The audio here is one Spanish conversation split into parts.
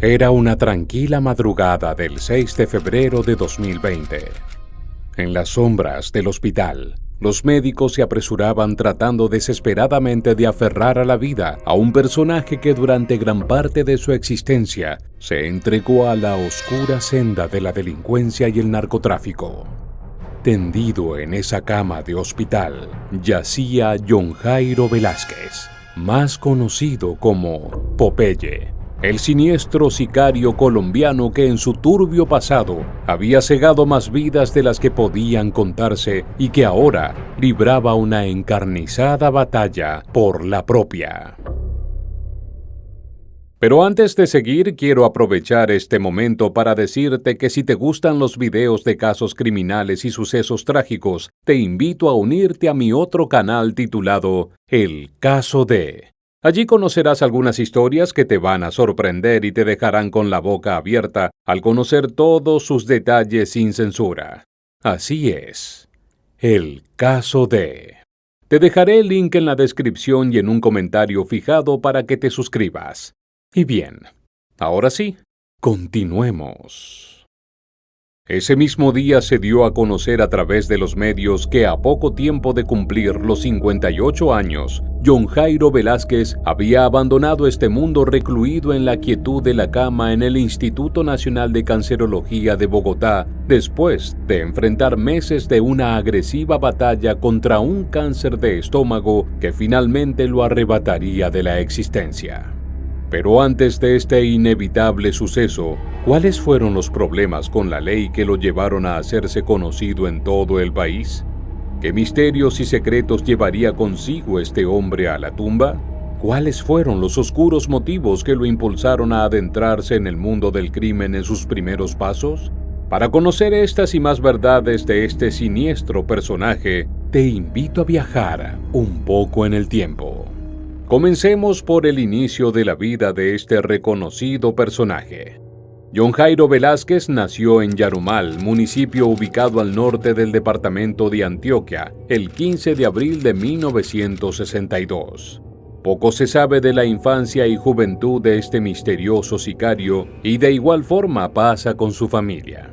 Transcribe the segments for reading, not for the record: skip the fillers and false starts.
Era una tranquila madrugada del 6 de febrero de 2020. En las sombras del hospital, los médicos se apresuraban tratando desesperadamente de aferrar a la vida a un personaje que durante gran parte de su existencia se entregó a la oscura senda de la delincuencia y el narcotráfico. Tendido en esa cama de hospital, yacía John Jairo Velázquez, más conocido como Popeye, el siniestro sicario colombiano que en su turbio pasado había cegado más vidas de las que podían contarse y que ahora libraba una encarnizada batalla por la propia. Pero antes de seguir, quiero aprovechar este momento para decirte que si te gustan los videos de casos criminales y sucesos trágicos, te invito a unirte a mi otro canal titulado El Caso de. Allí conocerás algunas historias que te van a sorprender y te dejarán con la boca abierta al conocer todos sus detalles sin censura. Así es, El Caso de. Te dejaré el link en la descripción y en un comentario fijado para que te suscribas. Y bien, ahora sí, continuemos. Ese mismo día se dio a conocer a través de los medios que a poco tiempo de cumplir los 58 años, John Jairo Velázquez había abandonado este mundo recluido en la quietud de la cama en el Instituto Nacional de Cancerología de Bogotá, después de enfrentar meses de una agresiva batalla contra un cáncer de estómago que finalmente lo arrebataría de la existencia. Pero antes de este inevitable suceso, ¿cuáles fueron los problemas con la ley que lo llevaron a hacerse conocido en todo el país? ¿Qué misterios y secretos llevaría consigo este hombre a la tumba? ¿Cuáles fueron los oscuros motivos que lo impulsaron a adentrarse en el mundo del crimen en sus primeros pasos? Para conocer estas y más verdades de este siniestro personaje, te invito a viajar un poco en el tiempo. Comencemos por el inicio de la vida de este reconocido personaje. John Jairo Velázquez nació en Yarumal, municipio ubicado al norte del departamento de Antioquia, el 15 de abril de 1962. Poco se sabe de la infancia y juventud de este misterioso sicario y de igual forma pasa con su familia.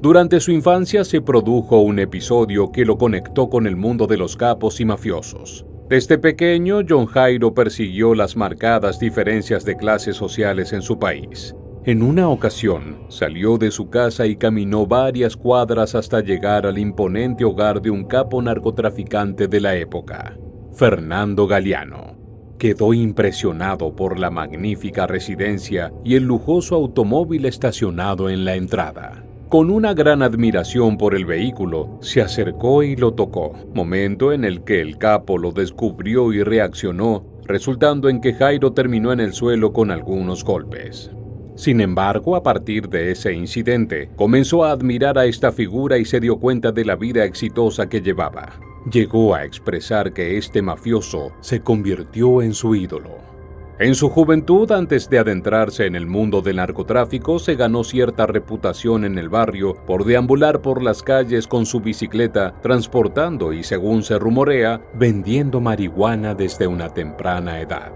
Durante su infancia se produjo un episodio que lo conectó con el mundo de los capos y mafiosos. Desde pequeño, John Jairo persiguió las marcadas diferencias de clases sociales en su país. En una ocasión, salió de su casa y caminó varias cuadras hasta llegar al imponente hogar de un capo narcotraficante de la época, Fernando Galeano. Quedó impresionado por la magnífica residencia y el lujoso automóvil estacionado en la entrada. Con una gran admiración por el vehículo, se acercó y lo tocó, momento en el que el capo lo descubrió y reaccionó, resultando en que Jairo terminó en el suelo con algunos golpes. Sin embargo, a partir de ese incidente, comenzó a admirar a esta figura y se dio cuenta de la vida exitosa que llevaba. Llegó a expresar que este mafioso se convirtió en su ídolo. En su juventud, antes de adentrarse en el mundo del narcotráfico, se ganó cierta reputación en el barrio por deambular por las calles con su bicicleta, transportando y, según se rumorea, vendiendo marihuana desde una temprana edad.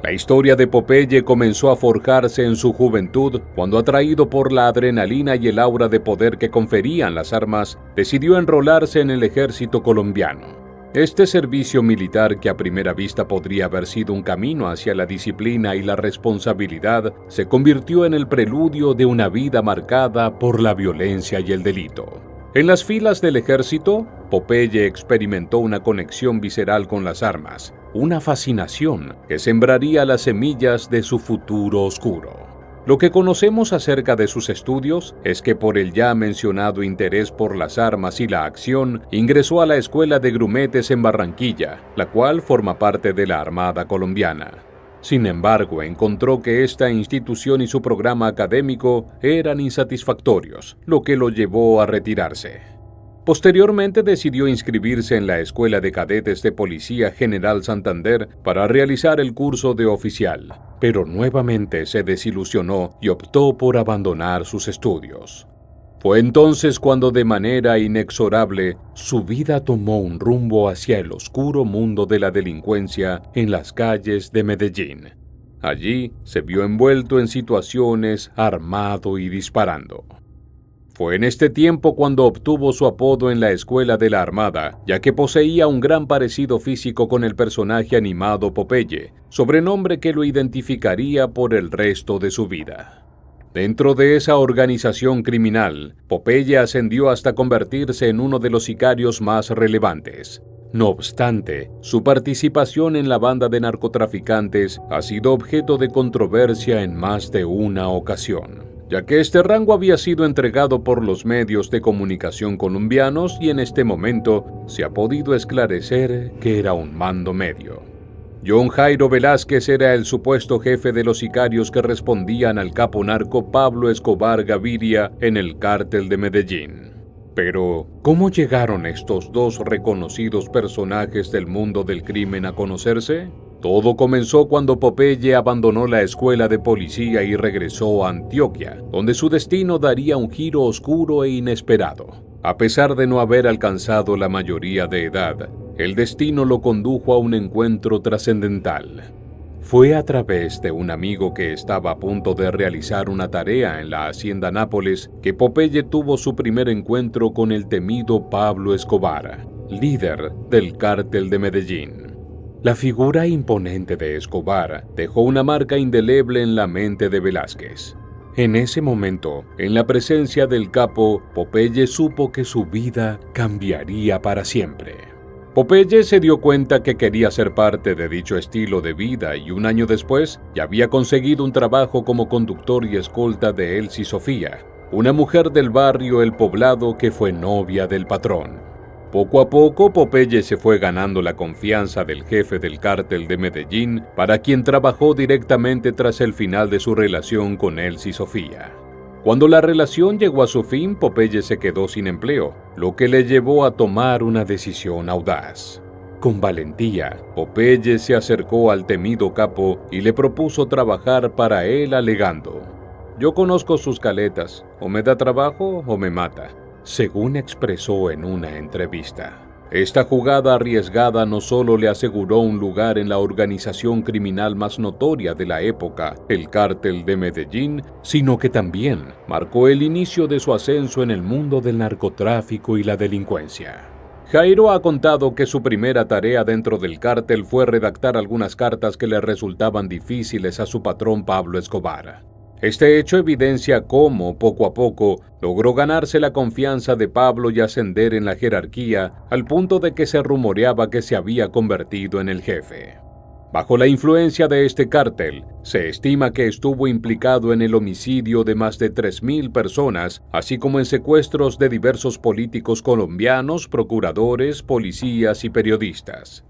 La historia de Popeye comenzó a forjarse en su juventud cuando, atraído por la adrenalina y el aura de poder que conferían las armas, decidió enrolarse en el ejército colombiano. Este servicio militar, que a primera vista podría haber sido un camino hacia la disciplina y la responsabilidad, se convirtió en el preludio de una vida marcada por la violencia y el delito. En las filas del ejército, Popeye experimentó una conexión visceral con las armas, una fascinación que sembraría las semillas de su futuro oscuro. Lo que conocemos acerca de sus estudios es que por el ya mencionado interés por las armas y la acción, ingresó a la Escuela de Grumetes en Barranquilla, la cual forma parte de la Armada Colombiana. Sin embargo, encontró que esta institución y su programa académico eran insatisfactorios, lo que lo llevó a retirarse. Posteriormente decidió inscribirse en la Escuela de Cadetes de Policía General Santander para realizar el curso de oficial, pero nuevamente se desilusionó y optó por abandonar sus estudios. Fue entonces cuando, de manera inexorable, su vida tomó un rumbo hacia el oscuro mundo de la delincuencia en las calles de Medellín. Allí se vio envuelto en situaciones armado y disparando. Fue en este tiempo cuando obtuvo su apodo en la escuela de la Armada, ya que poseía un gran parecido físico con el personaje animado Popeye, sobrenombre que lo identificaría por el resto de su vida. Dentro de esa organización criminal, Popeye ascendió hasta convertirse en uno de los sicarios más relevantes. No obstante, su participación en la banda de narcotraficantes ha sido objeto de controversia en más de una ocasión, ya que este rango había sido entregado por los medios de comunicación colombianos y en este momento se ha podido esclarecer que era un mando medio. John Jairo Velázquez era el supuesto jefe de los sicarios que respondían al capo narco Pablo Escobar Gaviria en el cártel de Medellín. Pero, ¿cómo llegaron estos dos reconocidos personajes del mundo del crimen a conocerse? Todo comenzó cuando Popeye abandonó la escuela de policía y regresó a Antioquia, donde su destino daría un giro oscuro e inesperado. A pesar de no haber alcanzado la mayoría de edad, el destino lo condujo a un encuentro trascendental. Fue a través de un amigo que estaba a punto de realizar una tarea en la hacienda Nápoles que Popeye tuvo su primer encuentro con el temido Pablo Escobar, líder del cártel de Medellín. La figura imponente de Escobar dejó una marca indeleble en la mente de Velázquez. En ese momento, en la presencia del capo, Popeye supo que su vida cambiaría para siempre. Popeye se dio cuenta que quería ser parte de dicho estilo de vida y un año después ya había conseguido un trabajo como conductor y escolta de Elsie Sofía, una mujer del barrio El Poblado que fue novia del patrón. Poco a poco, Popeye se fue ganando la confianza del jefe del cártel de Medellín, para quien trabajó directamente tras el final de su relación con Elsie Sofía. Cuando la relación llegó a su fin, Popeye se quedó sin empleo, lo que le llevó a tomar una decisión audaz. Con valentía, Popeye se acercó al temido capo y le propuso trabajar para él alegando: «Yo conozco sus caletas, o me da trabajo o me mata», según expresó en una entrevista. Esta jugada arriesgada no solo le aseguró un lugar en la organización criminal más notoria de la época, el Cártel de Medellín, sino que también marcó el inicio de su ascenso en el mundo del narcotráfico y la delincuencia. Jairo ha contado que su primera tarea dentro del cártel fue redactar algunas cartas que le resultaban difíciles a su patrón Pablo Escobar. Este hecho evidencia cómo, poco a poco, logró ganarse la confianza de Pablo y ascender en la jerarquía, al punto de que se rumoreaba que se había convertido en el jefe. Bajo la influencia de este cártel, se estima que estuvo implicado en el homicidio de más de 3.000 personas, así como en secuestros de diversos políticos colombianos, procuradores, policías y periodistas.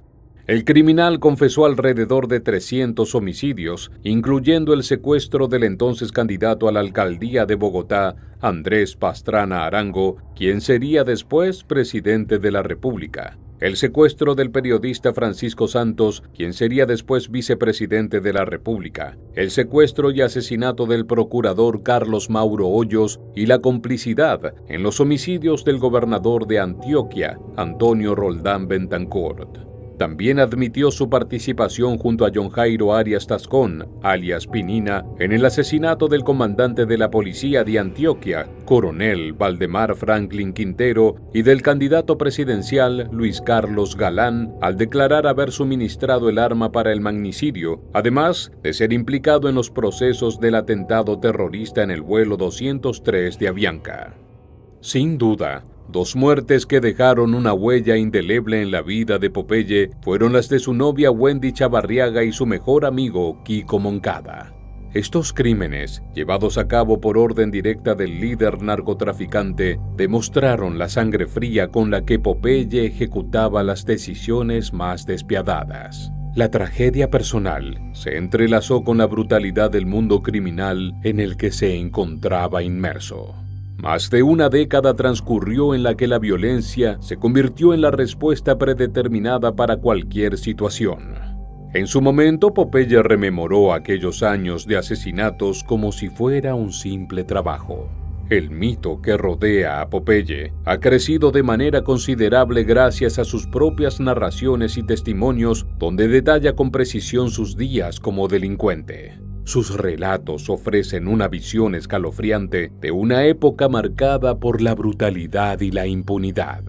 El criminal confesó alrededor de 300 homicidios, incluyendo el secuestro del entonces candidato a la alcaldía de Bogotá, Andrés Pastrana Arango, quien sería después presidente de la República; el secuestro del periodista Francisco Santos, quien sería después vicepresidente de la República; el secuestro y asesinato del procurador Carlos Mauro Hoyos y la complicidad en los homicidios del gobernador de Antioquia, Antonio Roldán Bentancourt. También admitió su participación junto a John Jairo Arias Tascón, alias Pinina, en el asesinato del comandante de la policía de Antioquia, coronel Valdemar Franklin Quintero, y del candidato presidencial Luis Carlos Galán, al declarar haber suministrado el arma para el magnicidio, además de ser implicado en los procesos del atentado terrorista en el vuelo 203 de Avianca. Sin duda, dos muertes que dejaron una huella indeleble en la vida de Popeye fueron las de su novia Wendy Chavarriaga y su mejor amigo Kiko Moncada. Estos crímenes, llevados a cabo por orden directa del líder narcotraficante, demostraron la sangre fría con la que Popeye ejecutaba las decisiones más despiadadas. La tragedia personal se entrelazó con la brutalidad del mundo criminal en el que se encontraba inmerso. Más de una década transcurrió en la que la violencia se convirtió en la respuesta predeterminada para cualquier situación. En su momento, Popeye rememoró aquellos años de asesinatos como si fuera un simple trabajo. El mito que rodea a Popeye ha crecido de manera considerable gracias a sus propias narraciones y testimonios, donde detalla con precisión sus días como delincuente. Sus relatos ofrecen una visión escalofriante de una época marcada por la brutalidad y la impunidad.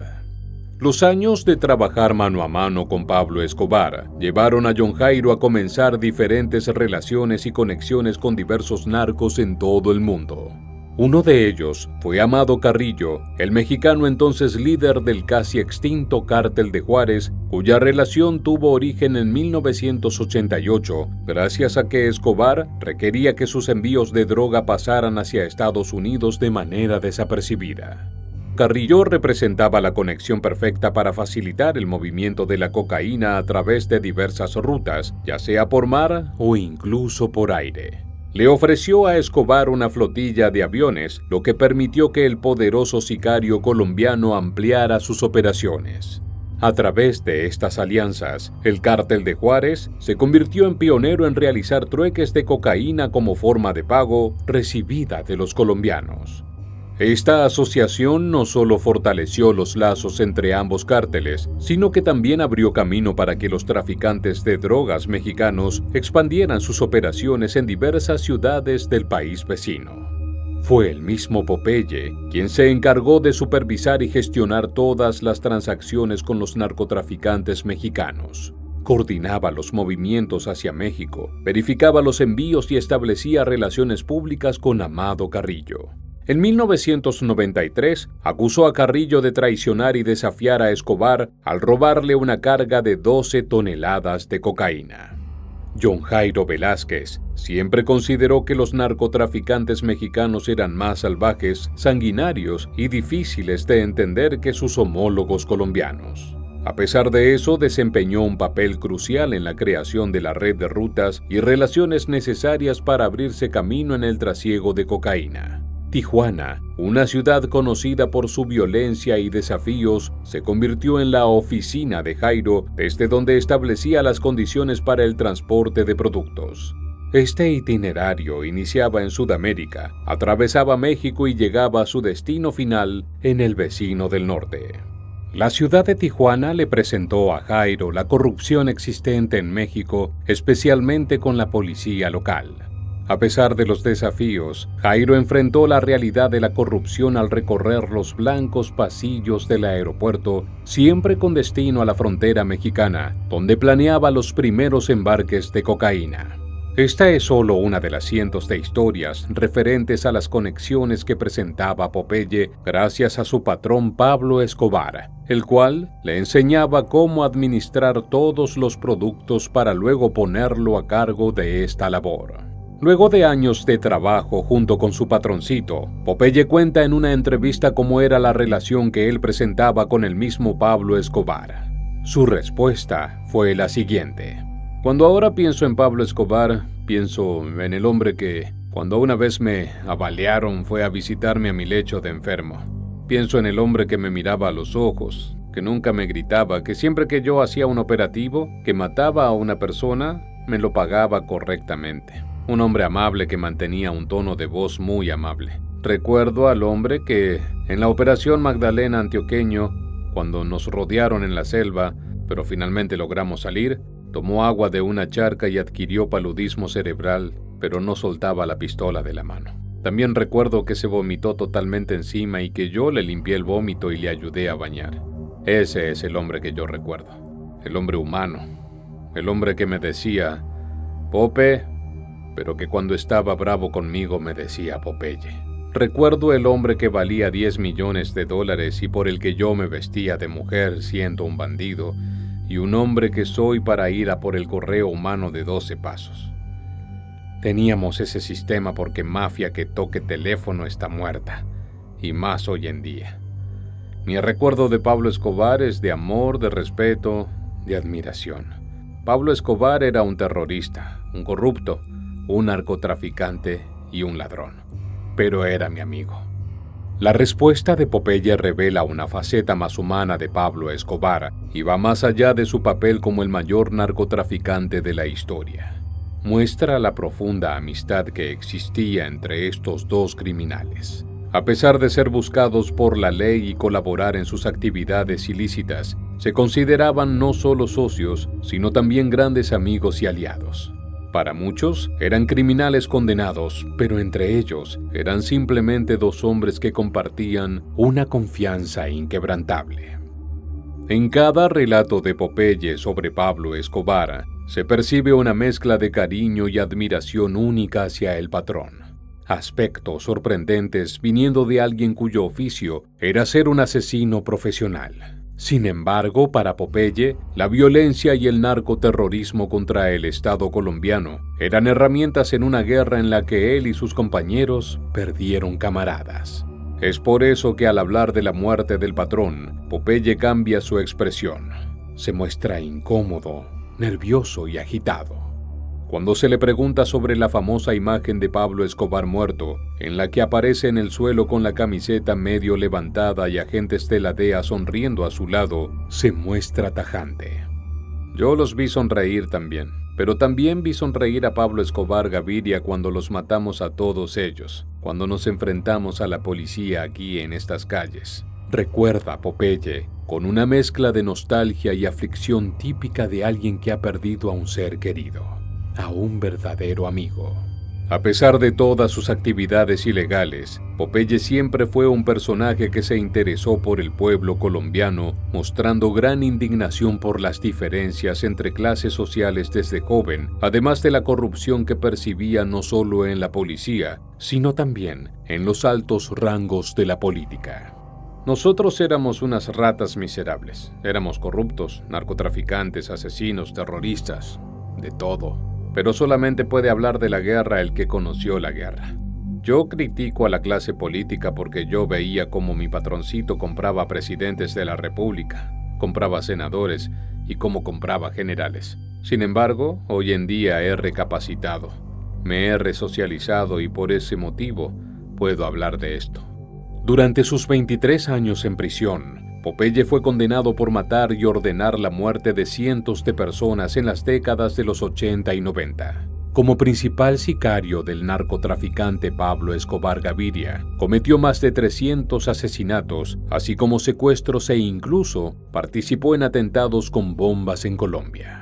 Los años de trabajar mano a mano con Pablo Escobar llevaron a John Jairo a comenzar diferentes relaciones y conexiones con diversos narcos en todo el mundo. Uno de ellos fue Amado Carrillo, el mexicano entonces líder del casi extinto Cártel de Juárez, cuya relación tuvo origen en 1988, gracias a que Escobar requería que sus envíos de droga pasaran hacia Estados Unidos de manera desapercibida. Carrillo representaba la conexión perfecta para facilitar el movimiento de la cocaína a través de diversas rutas, ya sea por mar o incluso por aire. Le ofreció a Escobar una flotilla de aviones, lo que permitió que el poderoso sicario colombiano ampliara sus operaciones. A través de estas alianzas, el Cártel de Juárez se convirtió en pionero en realizar trueques de cocaína como forma de pago recibida de los colombianos. Esta asociación no solo fortaleció los lazos entre ambos cárteles, sino que también abrió camino para que los traficantes de drogas mexicanos expandieran sus operaciones en diversas ciudades del país vecino. Fue el mismo Popeye quien se encargó de supervisar y gestionar todas las transacciones con los narcotraficantes mexicanos. Coordinaba los movimientos hacia México, verificaba los envíos y establecía relaciones públicas con Amado Carrillo. En 1993, acusó a Carrillo de traicionar y desafiar a Escobar al robarle una carga de 12 toneladas de cocaína. John Jairo Velázquez siempre consideró que los narcotraficantes mexicanos eran más salvajes, sanguinarios y difíciles de entender que sus homólogos colombianos. A pesar de eso, desempeñó un papel crucial en la creación de la red de rutas y relaciones necesarias para abrirse camino en el trasiego de cocaína. Tijuana, una ciudad conocida por su violencia y desafíos, se convirtió en la oficina de Jairo, desde donde establecía las condiciones para el transporte de productos. Este itinerario iniciaba en Sudamérica, atravesaba México y llegaba a su destino final en el vecino del norte. La ciudad de Tijuana le presentó a Jairo la corrupción existente en México, especialmente con la policía local. A pesar de los desafíos, Jairo enfrentó la realidad de la corrupción al recorrer los blancos pasillos del aeropuerto, siempre con destino a la frontera mexicana, donde planeaba los primeros embarques de cocaína. Esta es solo una de las cientos de historias referentes a las conexiones que presentaba Popeye gracias a su patrón Pablo Escobar, el cual le enseñaba cómo administrar todos los productos para luego ponerlo a cargo de esta labor. Luego de años de trabajo junto con su patroncito, Popeye cuenta en una entrevista cómo era la relación que él presentaba con el mismo Pablo Escobar. Su respuesta fue la siguiente: cuando ahora pienso en Pablo Escobar, pienso en el hombre que, cuando una vez me abalearon, fue a visitarme a mi lecho de enfermo. Pienso en el hombre que me miraba a los ojos, que nunca me gritaba, que siempre que yo hacía un operativo, que mataba a una persona, me lo pagaba correctamente. Un hombre amable que mantenía un tono de voz muy amable. Recuerdo al hombre que, en la operación Magdalena Antioqueño, cuando nos rodearon en la selva, pero finalmente logramos salir, tomó agua de una charca y adquirió paludismo cerebral, pero no soltaba la pistola de la mano. También recuerdo que se vomitó totalmente encima y que yo le limpié el vómito y le ayudé a bañar. Ese es el hombre que yo recuerdo. El hombre humano. El hombre que me decía, Pope, pero que cuando estaba bravo conmigo me decía Popeye. Recuerdo el hombre que valía $10 millones y por el que yo me vestía de mujer siendo un bandido, y un hombre que soy para ir a por el correo humano de 12 pasos. Teníamos ese sistema porque mafia que toque teléfono está muerta, y más hoy en día. Mi recuerdo de Pablo Escobar es de amor, de respeto, de admiración. Pablo Escobar era un terrorista, un corrupto, un narcotraficante y un ladrón, pero era mi amigo. La respuesta de Popeye revela una faceta más humana de Pablo Escobar y va más allá de su papel como el mayor narcotraficante de la historia. Muestra la profunda amistad que existía entre estos dos criminales. A pesar de ser buscados por la ley y colaborar en sus actividades ilícitas, se consideraban no solo socios, sino también grandes amigos y aliados. Para muchos, eran criminales condenados, pero entre ellos eran simplemente dos hombres que compartían una confianza inquebrantable. En cada relato de Popeye sobre Pablo Escobar, se percibe una mezcla de cariño y admiración única hacia el patrón. Aspectos sorprendentes viniendo de alguien cuyo oficio era ser un asesino profesional. Sin embargo, para Popeye, la violencia y el narcoterrorismo contra el Estado colombiano eran herramientas en una guerra en la que él y sus compañeros perdieron camaradas. Es por eso que al hablar de la muerte del patrón, Popeye cambia su expresión. Se muestra incómodo, nervioso y agitado. Cuando se le pregunta sobre la famosa imagen de Pablo Escobar muerto, en la que aparece en el suelo con la camiseta medio levantada y agentes de la DEA sonriendo a su lado, se muestra tajante. Yo los vi sonreír también, pero también vi sonreír a Pablo Escobar Gaviria cuando los matamos a todos ellos, cuando nos enfrentamos a la policía aquí en estas calles. Recuerda Popeye, con una mezcla de nostalgia y aflicción típica de alguien que ha perdido a un ser querido, a un verdadero amigo. A pesar de todas sus actividades ilegales, Popeye siempre fue un personaje que se interesó por el pueblo colombiano, mostrando gran indignación por las diferencias entre clases sociales desde joven, además de la corrupción que percibía no solo en la policía, sino también en los altos rangos de la política. Nosotros éramos unas ratas miserables, éramos corruptos, narcotraficantes, asesinos, terroristas, de todo. Pero solamente puede hablar de la guerra el que conoció la guerra. Yo critico a la clase política porque yo veía cómo mi patroncito compraba presidentes de la República, compraba senadores y cómo compraba generales. Sin embargo, hoy en día he recapacitado, me he resocializado y por ese motivo puedo hablar de esto. Durante sus 23 años en prisión, Popeye fue condenado por matar y ordenar la muerte de cientos de personas en las décadas de los 80 y 90. Como principal sicario del narcotraficante Pablo Escobar Gaviria, cometió más de 300 asesinatos, así como secuestros e incluso participó en atentados con bombas en Colombia.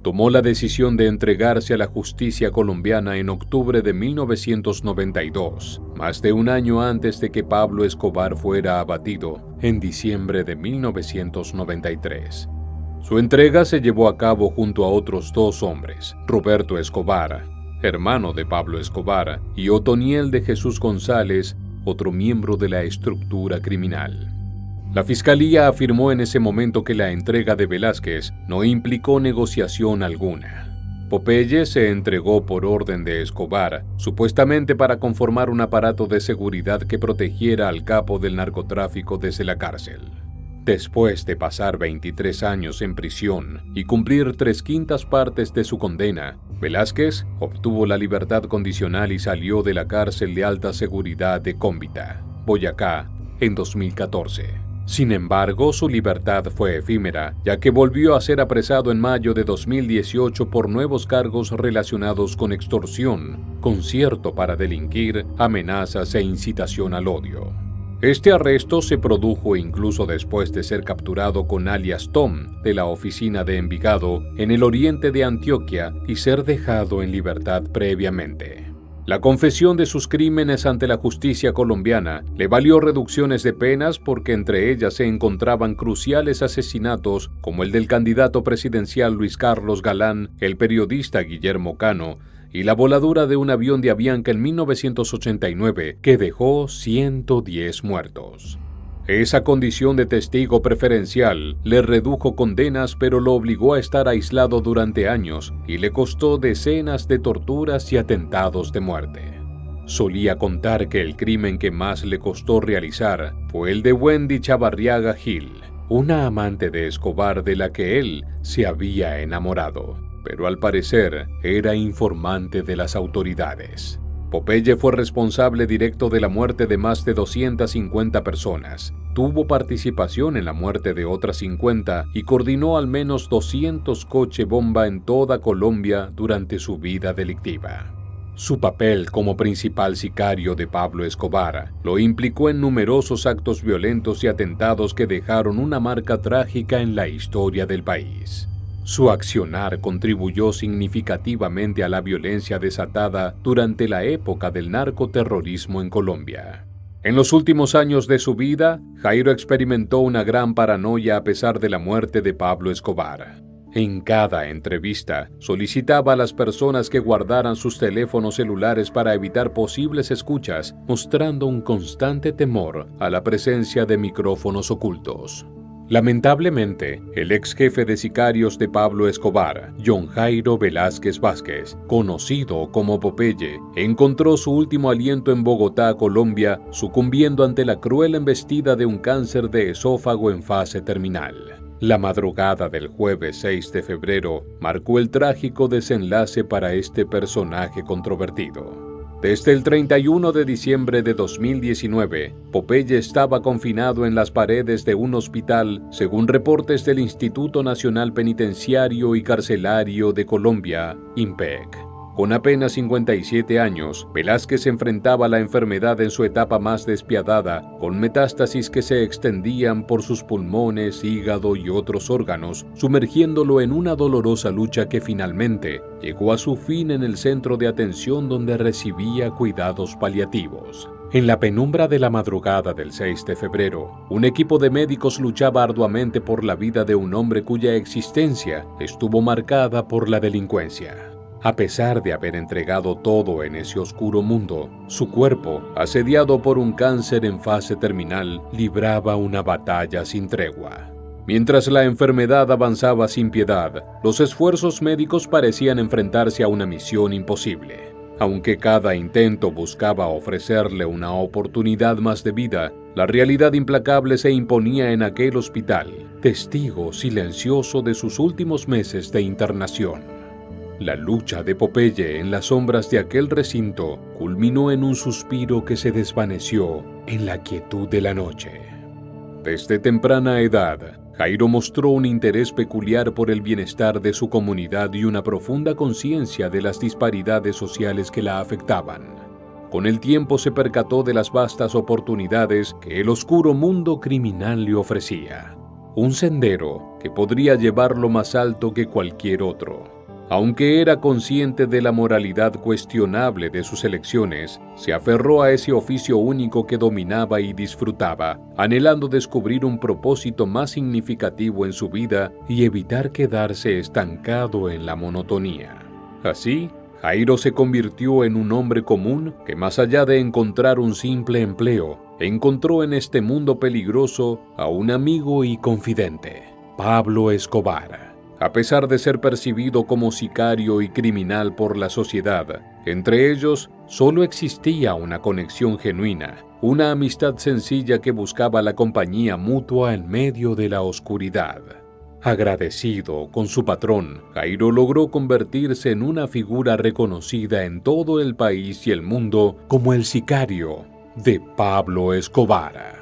Tomó la decisión de entregarse a la justicia colombiana en octubre de 1992, más de un año antes de que Pablo Escobar fuera abatido en diciembre de 1993. Su entrega se llevó a cabo junto a otros dos hombres, Roberto Escobar, hermano de Pablo Escobar, y Otoniel de Jesús González, otro miembro de la estructura criminal. La fiscalía afirmó en ese momento que la entrega de Velázquez no implicó negociación alguna. Popeye se entregó por orden de Escobar, supuestamente para conformar un aparato de seguridad que protegiera al capo del narcotráfico desde la cárcel. Después de pasar 23 años en prisión y cumplir 3/5 partes de su condena, Velázquez obtuvo la libertad condicional y salió de la cárcel de alta seguridad de Cómbita, Boyacá, en 2014. Sin embargo, su libertad fue efímera, ya que volvió a ser apresado en mayo de 2018 por nuevos cargos relacionados con extorsión, concierto para delinquir, amenazas e incitación al odio. Este arresto se produjo incluso después de ser capturado con alias Tom de la oficina de Envigado en el oriente de Antioquia y ser dejado en libertad previamente. La confesión de sus crímenes ante la justicia colombiana le valió reducciones de penas porque entre ellas se encontraban cruciales asesinatos como el del candidato presidencial Luis Carlos Galán, el periodista Guillermo Cano y la voladura de un avión de Avianca en 1989 que dejó 110 muertos. Esa condición de testigo preferencial le redujo condenas pero lo obligó a estar aislado durante años y le costó decenas de torturas y atentados de muerte. Solía contar que el crimen que más le costó realizar fue el de Wendy Chavarriaga Gil, una amante de Escobar de la que él se había enamorado, pero al parecer era informante de las autoridades. Popeye fue responsable directo de la muerte de más de 250 personas, tuvo participación en la muerte de otras 50 y coordinó al menos 200 coche bomba en toda Colombia durante su vida delictiva. Su papel como principal sicario de Pablo Escobar lo implicó en numerosos actos violentos y atentados que dejaron una marca trágica en la historia del país. Su accionar contribuyó significativamente a la violencia desatada durante la época del narcoterrorismo en Colombia. En los últimos años de su vida, Jairo experimentó una gran paranoia a pesar de la muerte de Pablo Escobar. En cada entrevista, solicitaba a las personas que guardaran sus teléfonos celulares para evitar posibles escuchas, mostrando un constante temor a la presencia de micrófonos ocultos. Lamentablemente, el ex jefe de sicarios de Pablo Escobar, John Jairo Velázquez Vázquez, conocido como Popeye, encontró su último aliento en Bogotá, Colombia, sucumbiendo ante la cruel embestida de un cáncer de esófago en fase terminal. La madrugada del jueves 6 de febrero marcó el trágico desenlace para este personaje controvertido. Desde el 31 de diciembre de 2019, Popeye estaba confinado en las paredes de un hospital, según reportes del Instituto Nacional Penitenciario y Carcelario de Colombia, INPEC. Con apenas 57 años, Velázquez enfrentaba la enfermedad en su etapa más despiadada, con metástasis que se extendían por sus pulmones, hígado y otros órganos, sumergiéndolo en una dolorosa lucha que finalmente llegó a su fin en el centro de atención donde recibía cuidados paliativos. En la penumbra de la madrugada del 6 de febrero, un equipo de médicos luchaba arduamente por la vida de un hombre cuya existencia estuvo marcada por la delincuencia. A pesar de haber entregado todo en ese oscuro mundo, su cuerpo, asediado por un cáncer en fase terminal, libraba una batalla sin tregua. Mientras la enfermedad avanzaba sin piedad, los esfuerzos médicos parecían enfrentarse a una misión imposible. Aunque cada intento buscaba ofrecerle una oportunidad más de vida, la realidad implacable se imponía en aquel hospital, testigo silencioso de sus últimos meses de internación. La lucha de Popeye en las sombras de aquel recinto culminó en un suspiro que se desvaneció en la quietud de la noche. Desde temprana edad, Jairo mostró un interés peculiar por el bienestar de su comunidad y una profunda conciencia de las disparidades sociales que la afectaban. Con el tiempo se percató de las vastas oportunidades que el oscuro mundo criminal le ofrecía. Un sendero que podría llevarlo más alto que cualquier otro. Aunque era consciente de la moralidad cuestionable de sus elecciones, se aferró a ese oficio único que dominaba y disfrutaba, anhelando descubrir un propósito más significativo en su vida y evitar quedarse estancado en la monotonía. Así, Jairo se convirtió en un hombre común que, más allá de encontrar un simple empleo, encontró en este mundo peligroso a un amigo y confidente, Pablo Escobar. A pesar de ser percibido como sicario y criminal por la sociedad, entre ellos solo existía una conexión genuina, una amistad sencilla que buscaba la compañía mutua en medio de la oscuridad. Agradecido con su patrón, Jairo logró convertirse en una figura reconocida en todo el país y el mundo como el sicario de Pablo Escobar.